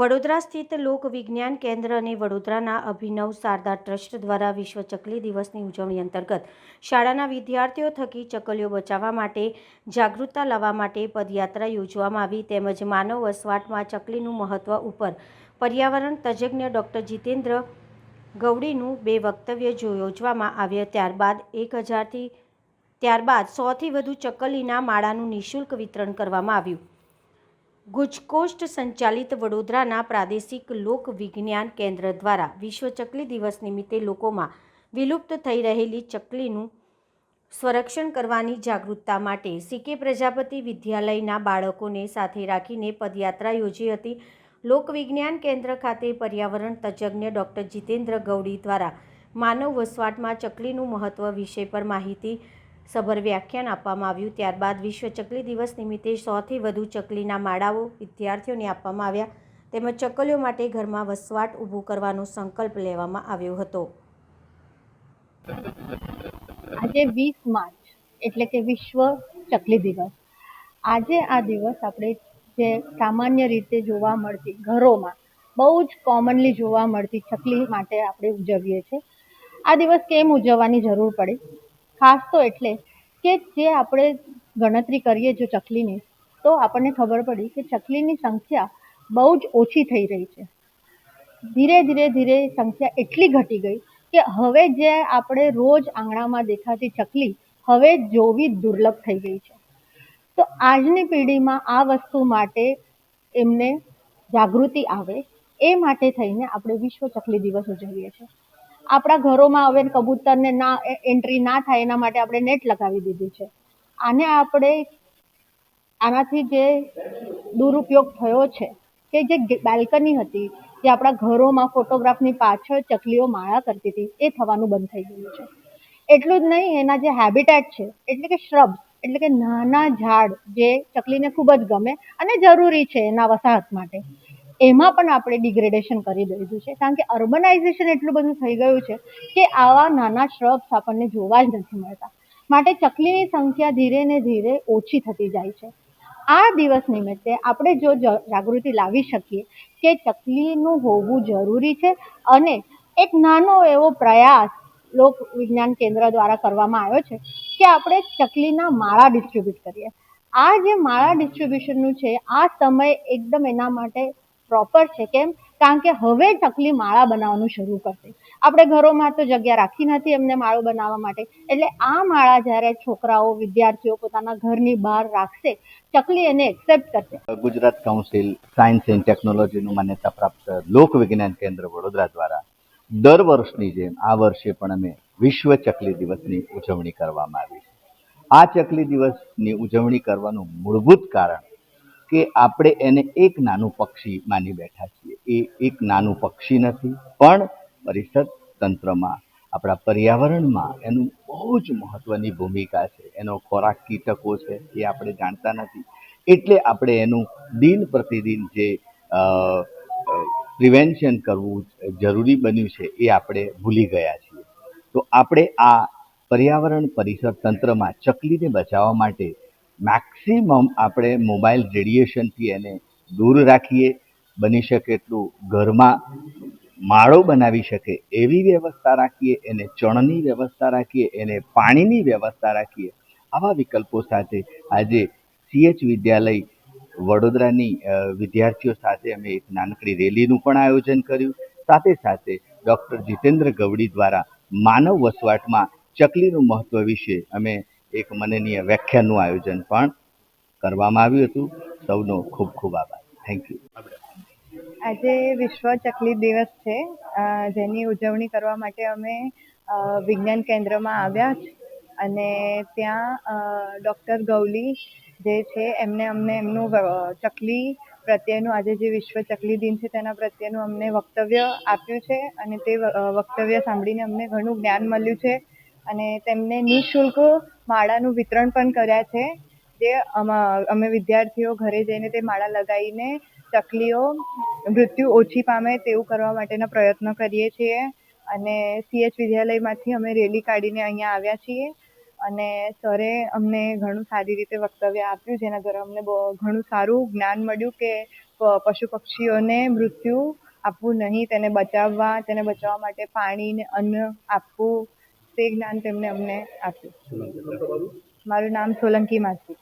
વડોદરા સ્થિત લોક વિજ્ઞાન કેન્દ્ર અને વડોદરાના અભિનવ શારદા ટ્રસ્ટ દ્વારા વિશ્વ ચકલી દિવસની ઉજવણી અંતર્ગત શાળાના વિદ્યાર્થીઓ થકી ચકલીઓ બચાવવા માટે જાગૃતતા લાવવા માટે પદયાત્રા યોજવામાં આવી તેમજ માનવ વસવાટમાં ચકલીનું મહત્વ ઉપર પર્યાવરણ તજજ્ઞ ડૉક્ટર જીતેન્દ્ર ગૌડીનું બે વક્તવ્ય યોજવામાં આવ્યા ત્યારબાદ 100થી વધુ ચકલીના માળાનું નિઃશુલ્ક વિતરણ કરવામાં આવ્યું। ગુજકોસ્ટ સંચાલિત વડોદરાના પ્રાદેશિક લોક વિજ્ઞાન કેન્દ્ર દ્વારા વિશ્વ ચકલી દિવસ નિમિત્તે લોકોમાં વિલુપ્ત થઈ રહેલી ચકલીનું સંરક્ષણ કરવાની જાગૃતતા માટે સીકે પ્રજાપતિ વિદ્યાલયના બાળકોને સાથે રાખીને પદયાત્રા યોજી હતી। લોક વિજ્ઞાન કેન્દ્ર ખાતે પર્યાવરણ તજજ્ઞ ડૉક્ટર જીતેન્દ્ર ગૌડી દ્વારા માનવ વસવાટમાં ચકલીનું મહત્વ વિષય પર માહિતી સભર વ્યાખ્યાન આપવામાં આવ્યું। ત્યારબાદ વિશ્વ ચકલી દિવસ નિમિત્તે 100થી વધુ ચકલીના માળાઓ વિદ્યાર્થીઓને આપવામાં આવ્યા તેમજ ચકલીઓ માટે ઘરમાં વસવાટ ઊભું કરવાનો સંકલ્પ લેવામાં આવ્યો હતો। આજે 20 માર્ચ એટલે કે વિશ્વ ચકલી દિવસ। આજે આ દિવસ આપણે જે સામાન્ય રીતે જોવા મળતી ઘરોમાં બહુ જ કોમનલી જોવા મળતી ચકલી માટે આપણે ઉજવીએ છીએ। આ દિવસ કેમ ઉજવવાની જરૂર પડી? ખાસ તો એટલે કે જે આપણે ગણતરી કરીએ જો ચકલીની તો આપણને ખબર પડી કે ચકલીની સંખ્યા બહુ જ ઓછી થઈ રહી છે। ધીરે સંખ્યા એટલી ઘટી ગઈ કે હવે જે આપણે રોજ આંગણામાં દેખાતી ચકલી હવે જોવી દુર્લભ થઈ ગઈ છે। તો આજની પેઢીમાં આ વસ્તુ માટે એમને જાગૃતિ આવે એ માટે થઈને આપણે વિશ્વ ચકલી દિવસ ઉજવીએ છીએ। આપણા ઘરોમાં હવે કબૂતરને એન્ટ્રી ના થાય એના માટે આપણે નેટ લગાવી દીધી છે। આનાથી જે દુરુપયોગ થયો છે કે જે બાલ્કની હતી જે આપણા ઘરોમાં ફોટોગ્રાફની પાછળ ચકલીઓ માળા કરતી હતી એ થવાનું બંધ થઈ ગયું છે। એટલું જ નહીં, એના જે હેબિટેટ છે એટલે કે શ્રબ્સ એટલે કે નાના ઝાડ જે ચકલીને ખૂબ જ ગમે અને જરૂરી છે એના વસાહત માટે, એમાં પણ આપણે ડિગ્રેડેશન કરી દીધું છે। કારણ કે અર્બનાઇઝેશન એટલું બધું થઈ ગયું છે કે આવા નાના શ્રબ્સ આપણને જોવા જ નથી મળતા, માટે ચકલીની સંખ્યા ધીરે ને ધીરે ઓછી થતી જાય છે। આ દિવસ નિમિત્તે આપણે જો જાગૃતિ લાવી શકીએ કે ચકલીનું હોવું જરૂરી છે અને એક નાનો એવો પ્રયાસ લોક વિજ્ઞાન કેન્દ્ર દ્વારા કરવામાં આવ્યો છે કે આપણે ચકલીના માળા ડિસ્ટ્રીબ્યુટ કરીએ। આ જે માળા ડિસ્ટ્રીબ્યુશનનું છે આ સમય એકદમ એના માટે પ્રોપર છે। કેમ? કારણ કે હવે ચકલી માળા બનાવવાનું શરૂ કરશે। આપણે ઘરોમાં તો જગ્યા રાખી નથી એમને માળો બનાવવા માટે, એટલે આ માળા જ્યારે છોકરાઓ વિદ્યાર્થીઓ પોતાના ઘરની બહાર રાખશે ચકલી એને એક્સેપ્ટ કરશે। ગુજરાત કાઉન્સિલ સાયન્સ એન્ડ ટેકનોલોજીનું માન્યતા પ્રાપ્ત લોક વિજ્ઞાન કેન્દ્ર વડોદરા દ્વારા દર વર્ષની જેમ આ વર્ષે પણ અમે વિશ્વ ચકલી દિવસની ઉજવણી કરવામાં આવી છે। આ ચકલી દિવસની ઉજવણી કરવાનું મૂળભૂત કારણ કે આપણે એને એક નાનું પક્ષી માની બેઠા છીએ। એ એક નાનું પક્ષી નથી પણ પરિસર તંત્રમાં આપણા પર્યાવરણમાં એનું બહુ જ મહત્વની ભૂમિકા છે। એનો ખોરાક કીટકો છે એ આપણે જાણતા નથી, એટલે આપણે એનું દિન પ્રતિદિન જે પ્રિવેન્શન કરવું જરૂરી બન્યું છે એ આપણે ભૂલી ગયા છીએ। તો આપણે આ પર્યાવરણ પરિસર તંત્રમાં ચકલીને બચાવવા માટે મેક્સિમમ આપણે મોબાઈલ રેડિયેશનથી એને દૂર રાખીએ, બની શકે એટલું ઘરમાં માળો બનાવી શકે એવી વ્યવસ્થા રાખીએ, એને ચણની વ્યવસ્થા રાખીએ, એને પાણીની વ્યવસ્થા રાખીએ। આવા વિકલ્પો સાથે આજે CH વિદ્યાલય વડોદરાની વિદ્યાર્થીઓ સાથે અમે એક નાનકડી રેલીનું પણ આયોજન કર્યું। સાથે સાથે ડૉક્ટર જીતેન્દ્ર ગૌડી દ્વારા માનવ વસવાટમાં ચકલીનું મહત્વ વિશે અમે એક માનનીય વ્યાખ્યાનનું આયોજન પણ કરવામાં આવ્યું હતું। સૌનો ખૂબ ખૂબ આભાર। Thank you. આજે વિશ્વ ચકલી દિવસ છે, જેની ઉજવણી કરવા માટે અમે વિજ્ઞાન કેન્દ્રમાં આવ્યા અને ત્યાં ડૉક્ટર ગૌલી જે છે એમને અમને એમનું ચકલી પ્રત્યેનું આજે જે વિશ્વ ચકલી દિન છે તેના પ્રત્યેનું અમને વક્તવ્ય આપ્યું છે અને તે વક્તવ્ય સાંભળીને અમને ઘણું જ્ઞાન મળ્યું છે અને તેમને નિઃશુલ્ક માળાનું વિતરણ પણ કર્યા છે, જે અમે વિદ્યાર્થીઓ ઘરે જઈને તે માળા લગાવીને ચકલીઓ મૃત્યુ ઓછી પામે તેવું કરવા માટેના પ્રયત્નો કરીએ છીએ। અને CH વિદ્યાલયમાંથી અમે રેલી કાઢીને અહીંયા આવ્યા છીએ અને સરે અમને ઘણું સારી રીતે વક્તવ્ય આપ્યું, જેના દ્વારા અમને ઘણું સારું જ્ઞાન મળ્યું કે પશુ પક્ષીઓને મૃત્યુ આપવું નહીં, તેને બચાવવા માટે પાણી ને અન્ન આપવું, તે જ્ઞાન તેમણે અમને આપ્યું. મારું નામ સોલંકી માસી.